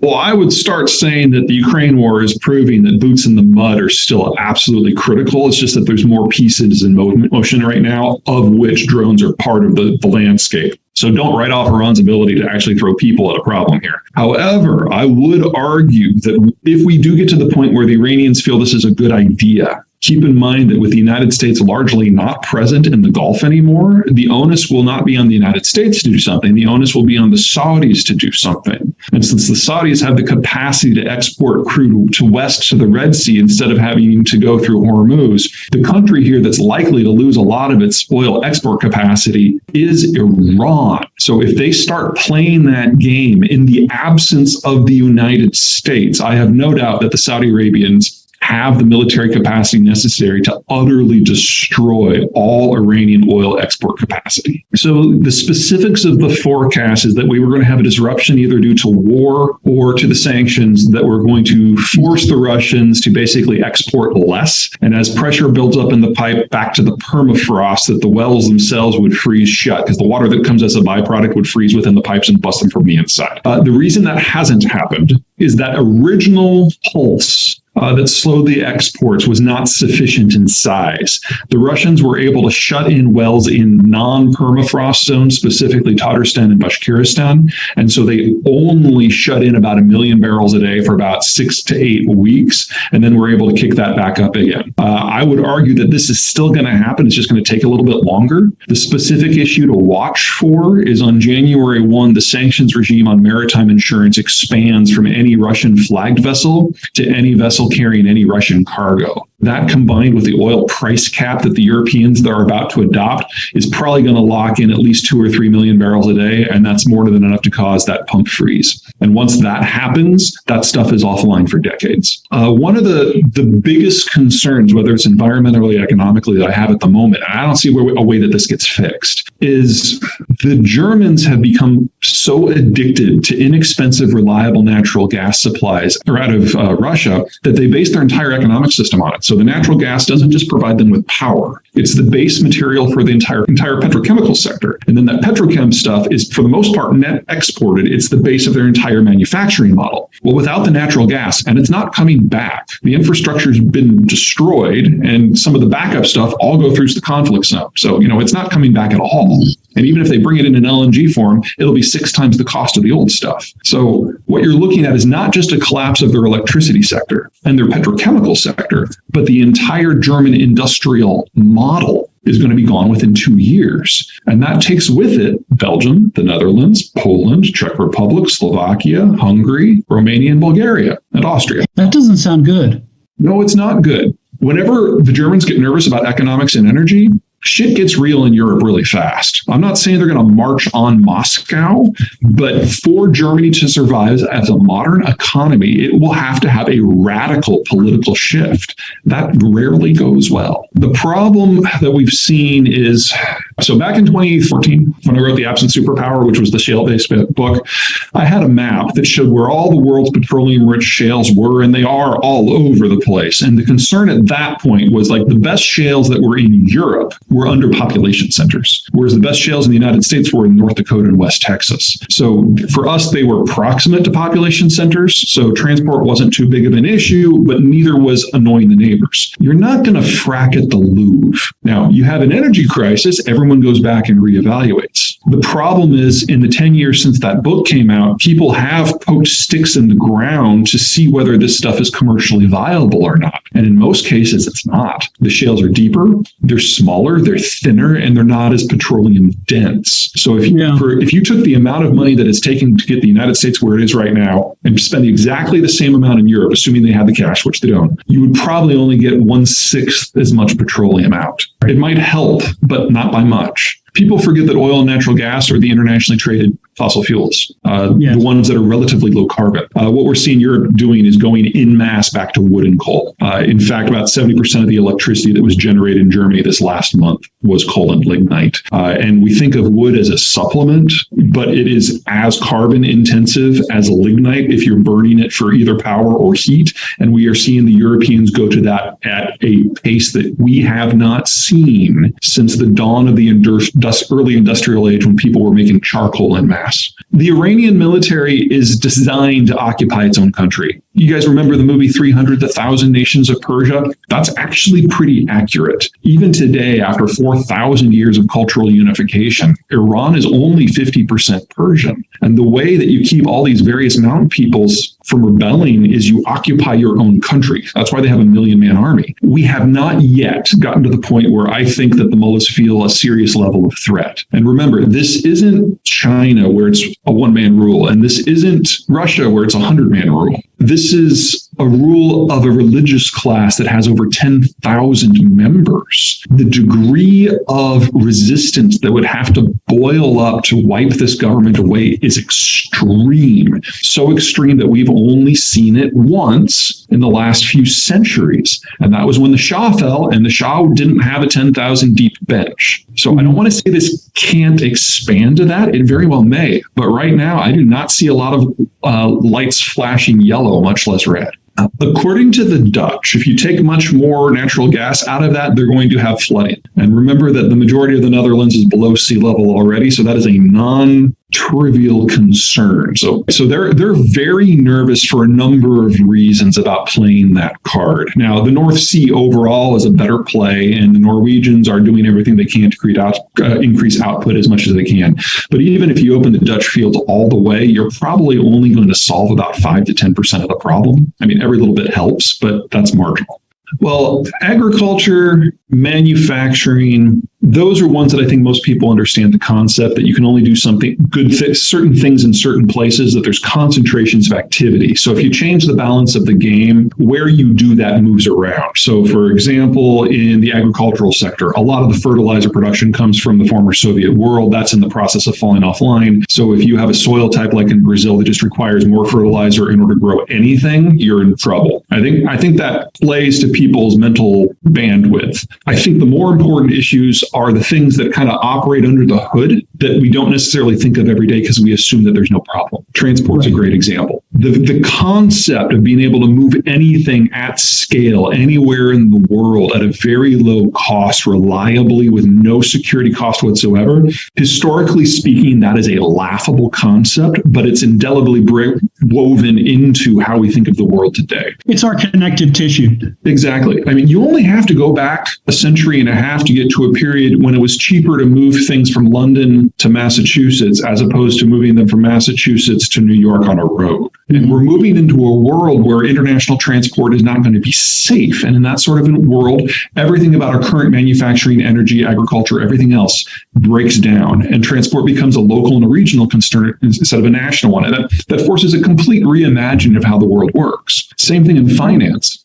Well, I would start saying that the Ukraine war is proving that boots in the mud are still absolutely critical. It's just that there's more pieces in motion right now, of which drones are part of the landscape. So don't write off Iran's ability to actually throw people at a problem here. However, I would argue that if we do get to the point where the Iranians feel this is a good idea, keep in mind that with the United States largely not present in the Gulf anymore, the onus will not be on the United States to do something. The onus will be on the Saudis to do something. And since the Saudis have the capacity to export crude to west to the Red Sea instead of having to go through Hormuz, the country here that's likely to lose a lot of its oil export capacity is Iran. So if they start playing that game in the absence of the United States, I have no doubt that the Saudi Arabians have the military capacity necessary to utterly destroy all Iranian oil export capacity. So the specifics of the forecast is that we were going to have a disruption either due to war or to the sanctions that were going to force the Russians to basically export less. And as pressure builds up in the pipe back to the permafrost, that the wells themselves would freeze shut because the water that comes as a byproduct would freeze within the pipes and bust them from the inside. The reason that hasn't happened is that original pulse that slowed the exports was not sufficient in size. The Russians were able to shut in wells in non-permafrost zones, specifically Tatarstan and Bashkiristan, and so they only shut in about 1 million barrels a day for about 6 to 8 weeks, and then were able to kick that back up again. I would argue that this is still going to happen. It's just going to take a little bit longer. The specific issue to watch for is on January 1, the sanctions regime on maritime insurance expands from any Russian flagged vessel to any vessel carrying any Russian cargo. That combined with the oil price cap that the Europeans are about to adopt is probably going to lock in at least 2 or 3 million barrels a day, and that's more than enough to cause that pump freeze. And once that happens, that stuff is offline for decades. One of the biggest concerns, whether it's environmentally, economically, that I have at the moment, and I don't see a way that this gets fixed, is the Germans have become so addicted to inexpensive, reliable natural gas supplies out of Russia that they base their entire economic system on it. So the natural gas doesn't just provide them with power. It's the base material for the entire petrochemical sector. And then that petrochem stuff is, for the most part, net exported. It's the base of their entire manufacturing model. Well, without the natural gas, and it's not coming back, the infrastructure's been destroyed, and some of the backup stuff all go through the conflict zone. So, it's not coming back at all. And even if they bring it in an LNG form, it'll be 6 times the cost of the old stuff. So what you're looking at is not just a collapse of their electricity sector and their petrochemical sector, but the entire German industrial model is going to be gone within 2 years. And that takes with it Belgium, the Netherlands, Poland, Czech Republic, Slovakia, Hungary, Romania, and Bulgaria, and Austria. That doesn't sound good. No, it's not good. Whenever the Germans get nervous about economics and energy, shit gets real in Europe really fast. I'm not saying they're going to march on Moscow, but for Germany to survive as a modern economy, it will have to have a radical political shift. That rarely goes well. The problem that we've seen is, so back in 2014, when I wrote The Absent Superpower, which was the shale-based book, I had a map that showed where all the world's petroleum-rich shales were, and they are all over the place. And the concern at that point was like the best shales that were in Europe were under population centers, whereas the best shales in the United States were in North Dakota and West Texas. So for us, they were proximate to population centers, so transport wasn't too big of an issue, but neither was annoying the neighbors. You're not going to frack at the Louvre. Now, you have an energy crisis, everyone goes back and reevaluates. The problem is, in the 10 years since that book came out, people have poked sticks in the ground to see whether this stuff is commercially viable or not. And in most cases, it's not. The shales are deeper, they're smaller, they're thinner, and they're not as petroleum dense. So if you took the amount of money that it's taking to get the United States where it is right now and spend exactly the same amount in Europe, assuming they had the cash, which they don't, you would probably only get 1/6 as much petroleum out. It might help, but not by much. People forget that oil and natural gas are the internationally traded fossil fuels, the ones that are relatively low carbon. What we're seeing Europe doing is going in mass back to wood and coal. In fact, about 70% of the electricity that was generated in Germany this last month was coal and lignite. And we think of wood as a supplement, but it is as carbon intensive as a lignite if you're burning it for either power or heat. And we are seeing the Europeans go to that at a pace that we have not seen since the dawn of the early industrial age, when people were making charcoal en masse. gas. The Iranian military is designed to occupy its own country. You guys remember the movie 300, The Thousand Nations of Persia? That's actually pretty accurate. Even today, after 4,000 years of cultural unification, Iran is only 50% Persian. And the way that you keep all these various mountain peoples from rebelling is you occupy your own country. That's why they have a 1 million-man army. We have not yet gotten to the point where I think that the mullahs feel a serious level of threat. And remember, this isn't China where it's a one-man rule, and this isn't Russia where it's a 100-man rule. This is a rule of a religious class that has over 10,000 members. The degree of resistance that would have to boil up to wipe this government away is extreme. So extreme that we've only seen it once in the last few centuries. And that was when the Shah fell, and the Shah didn't have a 10,000 deep bench. So I don't want to say this can't expand to that. It very well may. But right now, I do not see a lot of lights flashing yellow, much less red. According to the Dutch, if you take much more natural gas out of that, they're going to have flooding. And remember that the majority of the Netherlands is below sea level already, so that is a non-trivial concern. So they're very nervous for a number of reasons about playing that card. Now, the North Sea overall is a better play, and the Norwegians are doing everything they can to increase output as much as they can. But even if you open the Dutch fields all the way, you're probably only going to solve about 5 to 10% of the problem. I mean, every little bit helps, but that's marginal. Well, agriculture, manufacturing, those are ones that I think most people understand the concept that you can only do something good, certain things in certain places, that there's concentrations of activity. So if you change the balance of the game, where you do that moves around. So for example, in the agricultural sector, a lot of the fertilizer production comes from the former Soviet world. That's in the process of falling offline. So if you have a soil type like in Brazil that just requires more fertilizer in order to grow anything, you're in trouble. I think that plays to people's mental bandwidth. I think the more important issues are the things that kind of operate under the hood that we don't necessarily think of every day because we assume that there's no problem. Transport's a great example. The concept of being able to move anything at scale anywhere in the world at a very low cost, reliably, with no security cost whatsoever, historically speaking, that is a laughable concept, but it's indelibly woven into how we think of the world today. It's our connective tissue. Exactly. I mean, you only have to go back a century and a half to get to a period when it was cheaper to move things from London to Massachusetts as opposed to moving them from Massachusetts to New York on a road. And we're moving into a world where international transport is not going to be safe. And in that sort of a world, everything about our current manufacturing, energy, agriculture, everything else breaks down. And transport becomes a local and a regional concern instead of a national one. And that forces a complete reimagining of how the world works. Same thing in finance.